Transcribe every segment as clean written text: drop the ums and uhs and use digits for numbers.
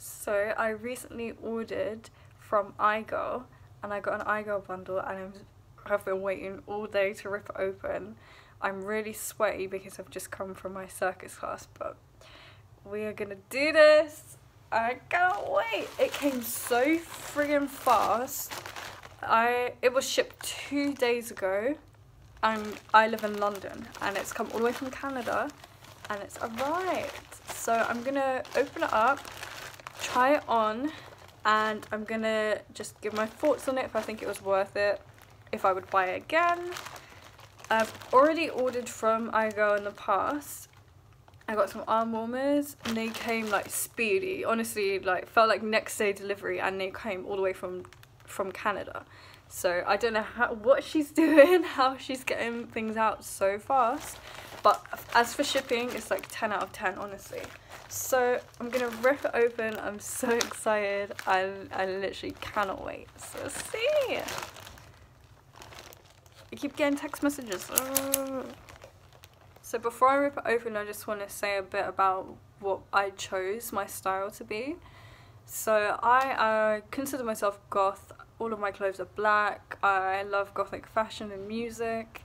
So I recently ordered from IGIRL and I got an IGIRL bundle and I've been waiting all day to rip it open. I'm really sweaty because I've just come from my circus class, but we are gonna do this. I can't wait. It came so friggin' fast. It was shipped 2 days ago and I live in London and it's come all the way from Canada and it's arrived. So I'm gonna open it up, try it on, and I'm gonna just give my thoughts on it, if I think it was worth it, if I would buy it again. I've already ordered from IGIRL in the past. I got some arm warmers and they came like speedy, honestly, like felt like next day delivery, and they came all the way from Canada. So I don't know what she's doing, how she's getting things out so fast, but as for shipping, it's like 10 out of 10, honestly. So I'm gonna rip it open. I'm so excited. I literally cannot wait. So let's see. I keep getting text messages. So before I rip it open, I just want to say a bit about what I chose my style to be. So I consider myself goth. All of my clothes are black. I love gothic fashion and music.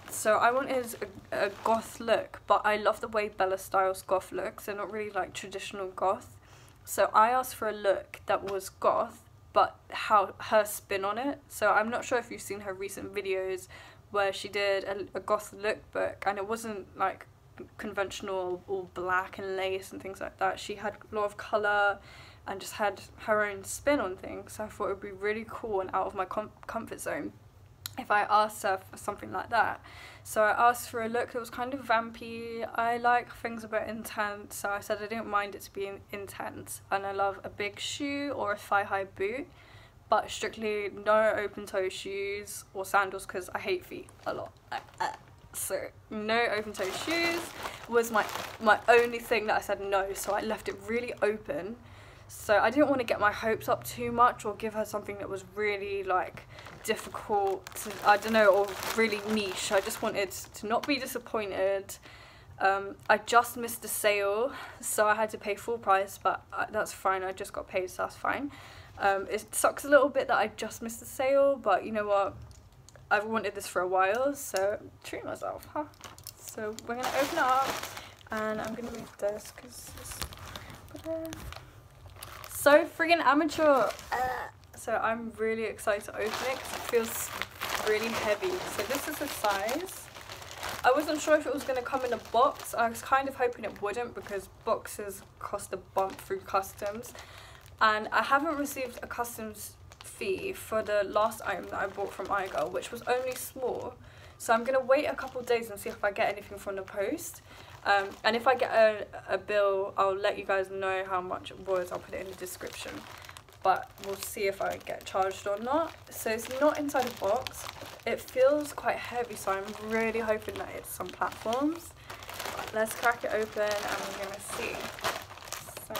So I wanted a goth look, but I love the way Bella styles goth looks. They're not really like traditional goth. So I asked for a look that was goth, but her spin on it. So I'm not sure if you've seen her recent videos where she did a goth lookbook, and it wasn't like conventional all black and lace and things like that. She had a lot of colour and just had her own spin on things. So I thought it would be really cool and out of my comfort zone if I asked her for something like that. So I asked for a look that was kind of vampy. I like things a bit intense, so I said I didn't mind it to be intense, and I love a big shoe or a thigh-high boot, but strictly no open-toe shoes or sandals because I hate feet a lot. So no open-toe shoes was my only thing that I said no, so I left it really open. So I didn't want to get my hopes up too much or give her something that was really like difficult to, I don't know, or really niche. I just wanted to not be disappointed. I just missed a sale, so I had to pay full price, but that's fine. I just got paid, so that's fine. It sucks a little bit that I just missed the sale, but you know what? I've wanted this for a while, so treat myself, huh? So we're gonna open it up, and I'm gonna move this because it's so friggin' amateur. So I'm really excited to open it because it feels really heavy. So this is the size. I wasn't sure if it was going to come in a box. I was kind of hoping it wouldn't because boxes cost a bump through customs. And I haven't received a customs fee for the last item that I bought from IGIRL, which was only small. So I'm going to wait a couple of days and see if I get anything from the post. And if I get a bill, I'll let you guys know how much it was. I'll put it in the description. But we'll see if I get charged or not. So it's not inside a box. It feels quite heavy, so I'm really hoping that it's some platforms. But let's crack it open and we're gonna see. So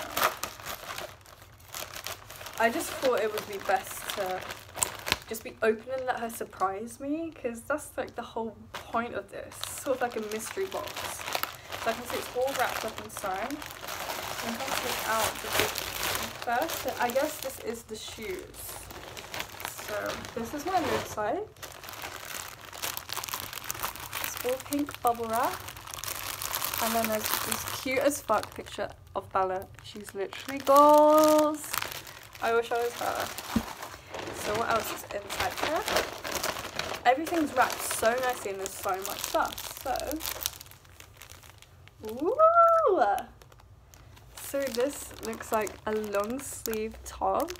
I just thought it would be best to just be open and let her surprise me, because that's like the whole point of this. It's sort of like a mystery box. So I can see it's all wrapped up inside. I'm going to take out the big first. I guess this is the shoes. So this is my lid side. It's all pink bubble wrap. And then there's this cute as fuck picture of Bella. She's literally goals. I wish I was her. So what else is inside here? Everything's wrapped so nicely and there's so much stuff. So ooh! So this looks like a long sleeve top,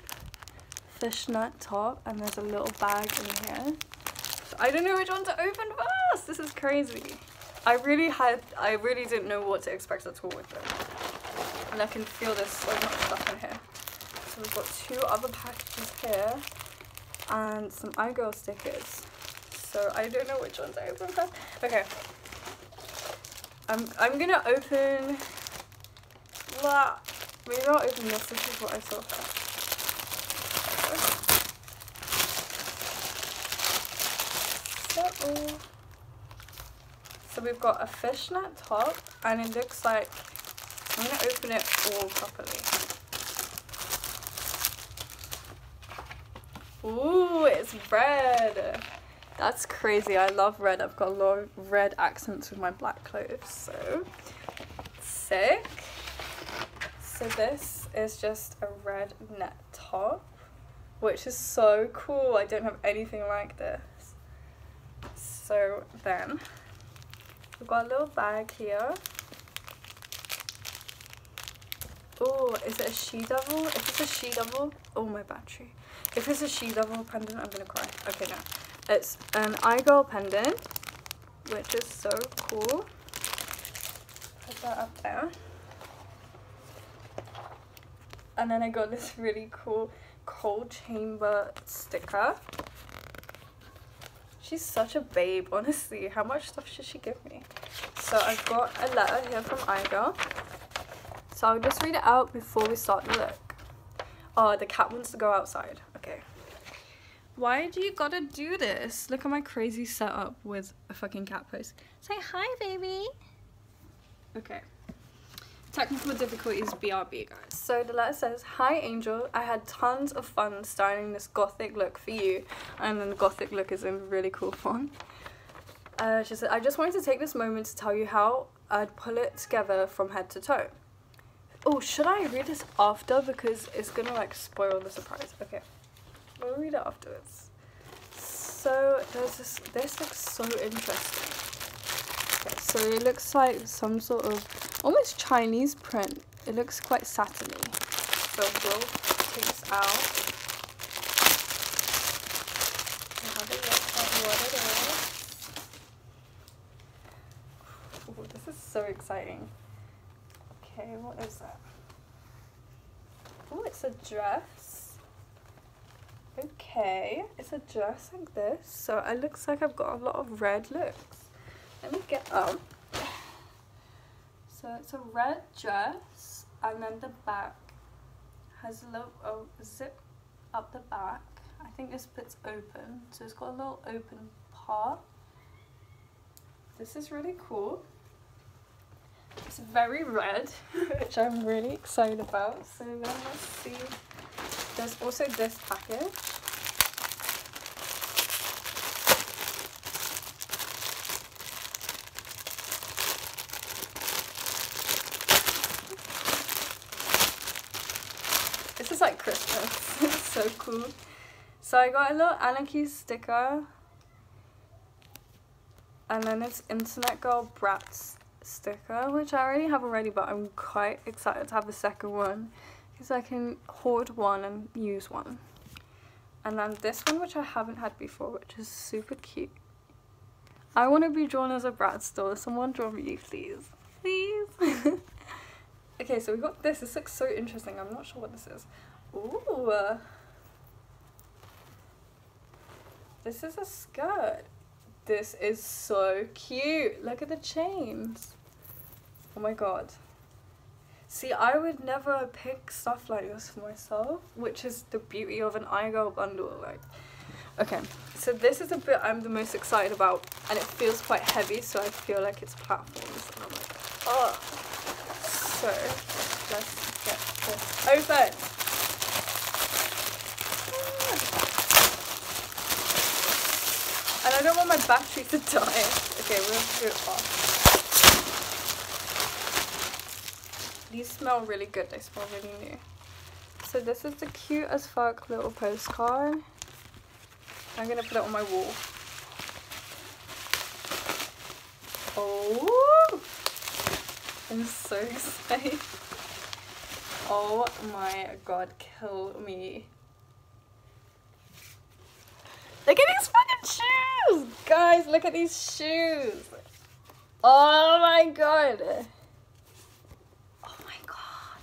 fishnet top, and there's a little bag in here. So I don't know which one to open first. This is crazy. I really didn't know what to expect at all with it. And I can feel there's so much stuff in here. So we've got 2 other packages here and some IGIRL stickers. So I don't know which one to open first. Okay. I'm gonna open, maybe I'll open this. This is what I saw first. So we've got a fishnet top, and it looks like I'm gonna open it all properly. Ooh, it's red. That's crazy. I love red. I've got a lot of red accents with my black clothes, so sick. So this is just a red net top, which is so cool. I don't have anything like this. So then we've got a little bag here. Oh, is it a she-devil? If it's a she-devil, oh, my battery. If it's a she-devil pendant, I'm gonna cry. Okay, no. It's an IGIRL pendant, which is so cool. Put that up there. And then I got this really cool cold chamber sticker. She's such a babe, honestly. How much stuff should she give me? So I've got a letter here from IGIRL. So I'll just read it out before we start the look. Oh, the cat wants to go outside. Okay. Why do you gotta do this? Look at my crazy setup with a fucking cat post. Say hi, baby. Okay. Technical difficulties BRB, guys. So the letter says, "Hi Angel, I had tons of fun styling this gothic look for you." And then the gothic look is in really cool font. She said, "I just wanted to take this moment to tell you how I'd pull it together from head to toe." Oh, should I read this after? Because it's gonna like spoil the surprise. Okay, we'll read it afterwards. So there's this looks so interesting. Okay, so it looks like some sort of almost Chinese print. It looks quite satiny. So we'll take this out. So have a look at what it is. Oh, this is so exciting. Okay, what is that? Oh, it's a dress. Okay, it's a dress like this. So it looks like I've got a lot of red looks. Let me get up. So it's a red dress, and then the back has a little zip up the back. I think this bit's open, so it's got a little open part. This is really cool. It's very red, which I'm really excited about. So then let's see. There's also this package. This is like Christmas. It's so cool. So I got a little Anarchy sticker. And then it's Internet Girl Bratz sticker, which I already have already, but I'm quite excited to have the second one because I can hoard one and use one. And then this one, which I haven't had before, which is super cute. I want to be drawn as a Bratz doll. Someone draw me, please. Please. Okay, so we got this. This looks so interesting. I'm not sure what this is. Ooh. This is a skirt. This is so cute. Look at the chains. Oh my god. See, I would never pick stuff like this for myself, which is the beauty of an IGIRL bundle. Like, okay, so this is a bit I'm the most excited about, and it feels quite heavy, so I feel like it's platforms. And I'm like, oh. So let's get this open. And I don't want my battery to die. Okay, we're gonna do it fast. These smell really good. They smell really new. So this is the cute as fuck little postcard. I'm gonna put it on my wall. Oh, I'm so excited. Oh my god, kill me. Look at these fucking shoes! Guys, look at these shoes! Oh my god! Oh my god.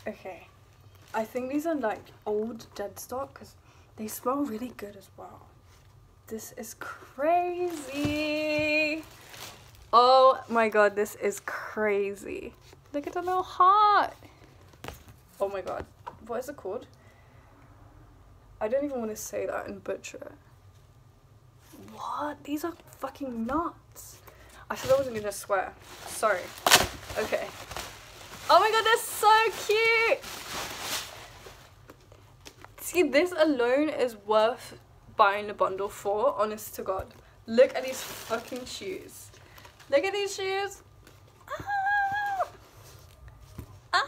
Okay. I think these are like old dead stock because they smell really good as well. This is crazy! Oh my god, this is crazy. Look at the little heart! Oh my god. What is it called? I don't even want to say that and butcher it. What? These are fucking nuts. I said I wasn't gonna swear. Sorry. Okay. Oh my god, they're so cute. See, this alone is worth buying a bundle for, honest to god. Look at these fucking shoes. Look at these shoes. Ah! Ah!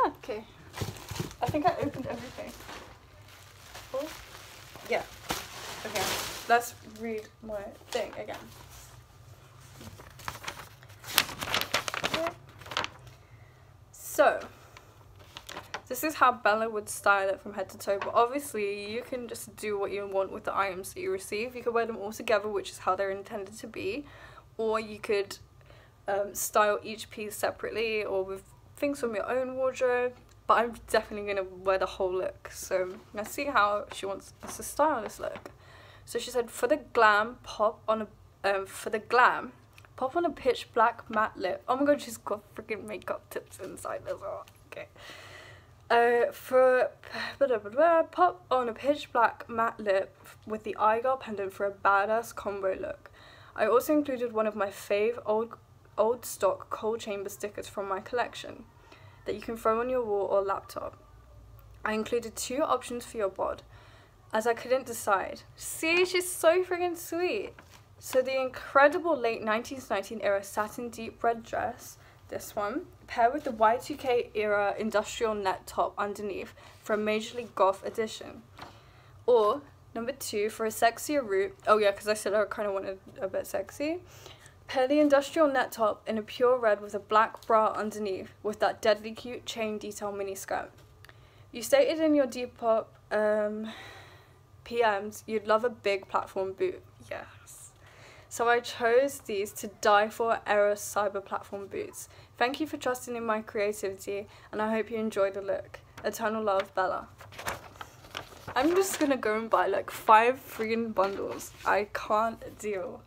Okay. I think I opened everything. Oh. Yeah. Okay. Let's read my thing again. Okay. So, this is how Bella would style it from head to toe, but obviously you can just do what you want with the items that you receive. You could wear them all together, which is how they're intended to be, or you could style each piece separately or with things from your own wardrobe, but I'm definitely going to wear the whole look. So let's see how she wants us to style this look. So she said, for the glam, pop on a pitch black matte lip. Oh my god, she's got freaking makeup tips inside as well. Okay. Pop on a pitch black matte lip with the IGIRL pendant for a badass combo look. I also included one of my fave old stock cold chamber stickers from my collection that you can throw on your wall or laptop. I included 2 options for your bod, as I couldn't decide. See, she's so freaking sweet. So the incredible late 1919 era satin deep red dress, this one, paired with the Y2K era industrial net top underneath for a majorly goth edition. Or number 2, for a sexier route, oh yeah, because I said I kind of wanted a bit sexy, pair the industrial net top in a pure red with a black bra underneath with that deadly cute chain detail mini skirt. You stated in your Depop PMs you'd love a big platform boot. Yes. So I chose these to die for era cyber platform boots. Thank you for trusting in my creativity, and I hope you enjoy the look. Eternal love, Bella. I'm just gonna go and buy like 5 freaking bundles. I can't deal.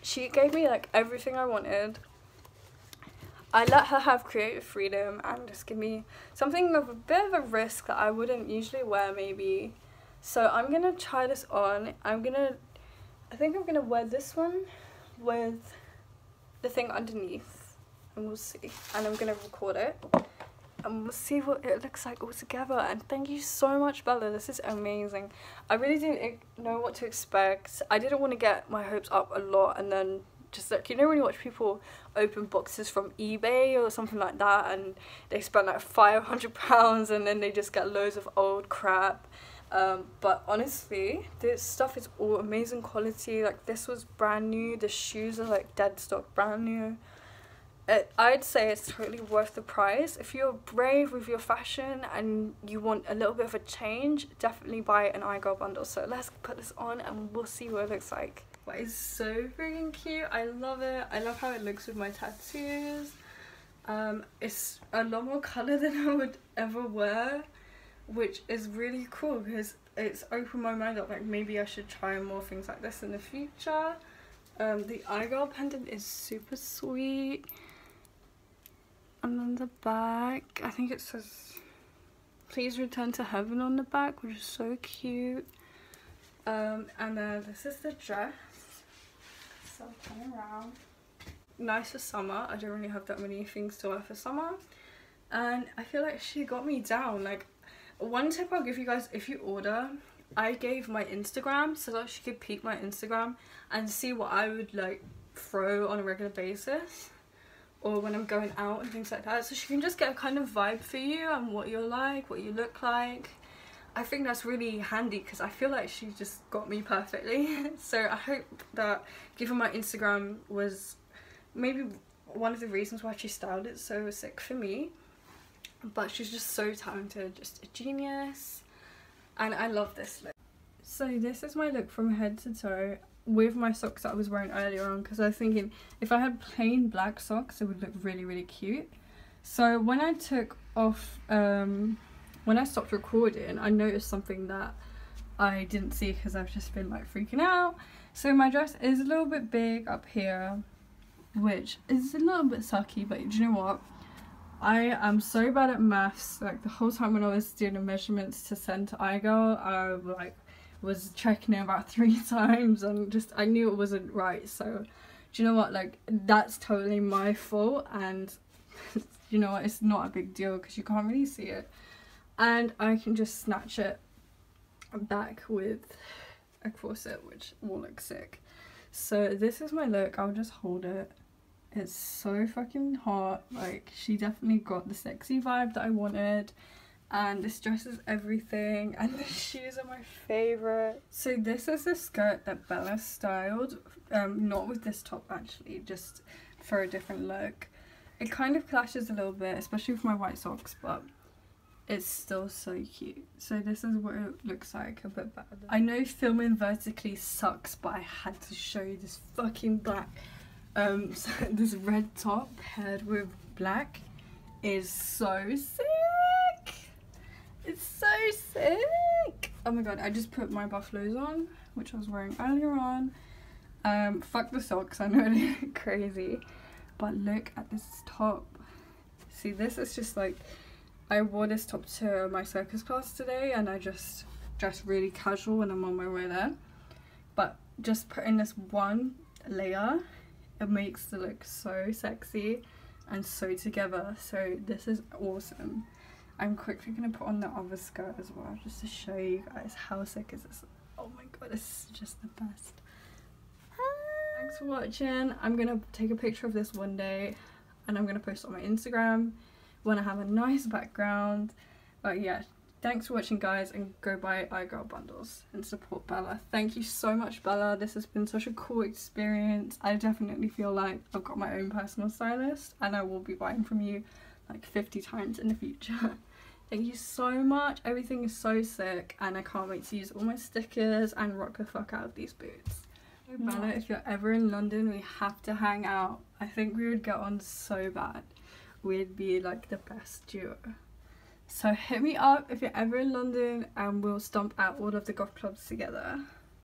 She gave me like everything I wanted. I let her have creative freedom and just give me something of a bit of a risk that I wouldn't usually wear maybe. So I'm gonna try this on. I think I'm gonna wear this one with the thing underneath, and we'll see. And I'm gonna record it, and we'll see what it looks like all together. And thank you so much, Bella. This is amazing. I really didn't know what to expect. I didn't want to get my hopes up a lot, and then just like, you know when you watch people open boxes from eBay or something like that, and they spend like £500, and then they just get loads of old crap. But honestly, this stuff is all amazing quality. Like, this was brand new. The shoes are like dead stock brand new. I'd say it's totally worth the price. If you're brave with your fashion and you want a little bit of a change, definitely buy an IGIRL bundle. So let's put this on and we'll see what it looks like. But it's so freaking cute. I love it. I love how it looks with my tattoos. It's a lot more colour than I would ever wear, which is really cool because it's opened my mind up, like maybe I should try more things like this in the future. The IGIRL pendant is super sweet. And on the back, I think it says please return to heaven on the back, which is so cute. And then this is the dress. So turn around. Nice for summer. I don't really have that many things to wear for summer. And I feel like she got me down. Like, one tip I'll give you guys, if you order, I gave my Instagram so that she could peek my Instagram and see what I would like throw on a regular basis, or when I'm going out and things like that, so she can just get a kind of vibe for you and what you're like, what you look like. I think that's really handy because I feel like she just got me perfectly. So I hope that giving my Instagram was maybe one of the reasons why she styled it so sick for me. But she's just so talented, just a genius, and I love this look. So this is my look from head to toe with my socks that I was wearing earlier on, because I was thinking if I had plain black socks it would look really, really cute. So when I took off, when I stopped recording, I noticed something that I didn't see because I've just been like freaking out. So my dress is a little bit big up here, which is a little bit sucky, but do you know what? I am so bad at maths. Like, the whole time when I was doing the measurements to send to IGIRL, I like was checking it about 3 times and just I knew it wasn't right. So do you know what, like, that's totally my fault, and you know what, it's not a big deal because you can't really see it. And I can just snatch it back with a corset, which will look sick. So this is my look. I'll just hold it. It's so fucking hot. Like, she definitely got the sexy vibe that I wanted. And this dress is everything. And the shoes are my favourite. So this is the skirt that Bella styled. Not with this top actually, just for a different look. It kind of clashes a little bit, especially with my white socks, but it's still so cute. So this is what it looks like, a bit better. I know filming vertically sucks, but I had to show you this fucking black. So this red top paired with black is so sick. It's so sick. Oh my god, I just put my buffaloes on, which I was wearing earlier on. Fuck the socks, I know they look crazy, but look at this top. See, this is just like, I wore this top to my circus class today, and I just dress really casual when I'm on my way there. But just putting this one layer, it makes the look so sexy and so together. So this is awesome. I'm quickly gonna put on the other skirt as well, just to show you guys how sick is this. Oh my god, this is just the best. Thanks for watching. I'm gonna take a picture of this one day and I'm gonna post it on my Instagram when I have a nice background. But yeah, thanks for watching guys, and go buy IGIRL bundles and support Bella. Thank you so much, Bella. This has been such a cool experience. I definitely feel like I've got my own personal stylist, and I will be buying from you like 50 times in the future. Thank you so much. Everything is so sick, and I can't wait to use all my stickers and rock the fuck out of these boots. Bella, if you're ever in London, we have to hang out. I think we would get on so bad. We'd be like the best duo. So hit me up if you're ever in London, and we'll stomp out all of the goth clubs together.